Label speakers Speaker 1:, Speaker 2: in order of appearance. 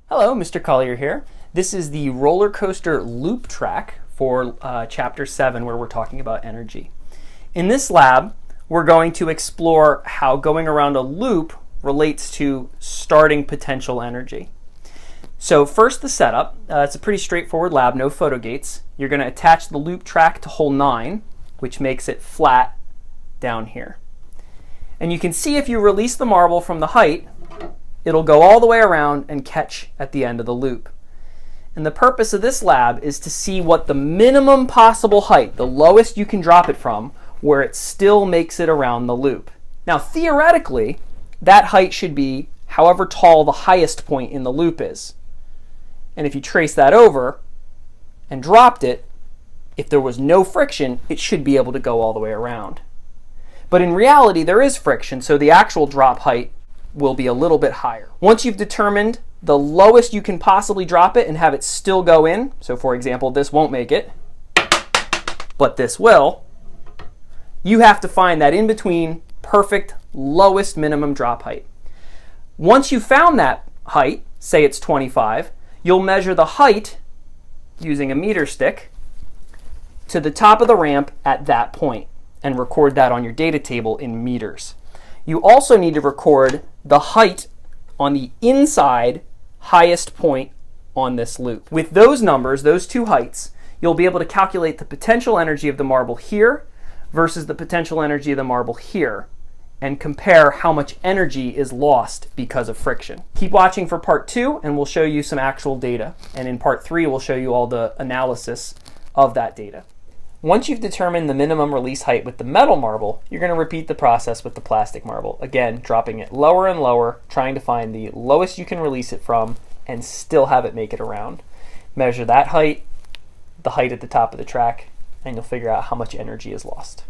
Speaker 1: Hello, Mr. Collier here. This is the roller coaster loop track for Chapter 7 where we're talking about energy. In this lab, we're going to explore how going around a loop relates to starting potential energy. So first the setup. It's a pretty straightforward lab, no photo gates. You're going to attach the loop track to hole 9, which makes it flat down here. And you can see if you release the marble from the height, it'll go all the way around and catch at the end of the loop. And the purpose of this lab is to see what the minimum possible height, the lowest you can drop it from, where it still makes it around the loop. Now theoretically, that height should be however tall the highest point in the loop is. And if you trace that over and dropped it, if there was no friction, it should be able to go all the way around. But in reality, there is friction, so the actual drop height will be a little bit higher. Once you've determined the lowest you can possibly drop it and have it still go in, so for example, this won't make it, but this will, you have to find that in-between perfect lowest minimum drop height. Once you've found that height, say it's 25, you'll measure the height using a meter stick to the top of the ramp at that point and record that on your data table in meters. You also need to record the height on the inside highest point on this loop. With those numbers, those two heights, you'll be able to calculate the potential energy of the marble here versus the potential energy of the marble here and compare how much energy is lost because of friction. Keep watching for part 2 and we'll show you some actual data. And in part 3, we'll show you all the analysis of that data. Once you've determined the minimum release height with the metal marble, you're going to repeat the process with the plastic marble. Again, dropping it lower and lower, trying to find the lowest you can release it from and still have it make it around. Measure that height, the height at the top of the track, and you'll figure out how much energy is lost.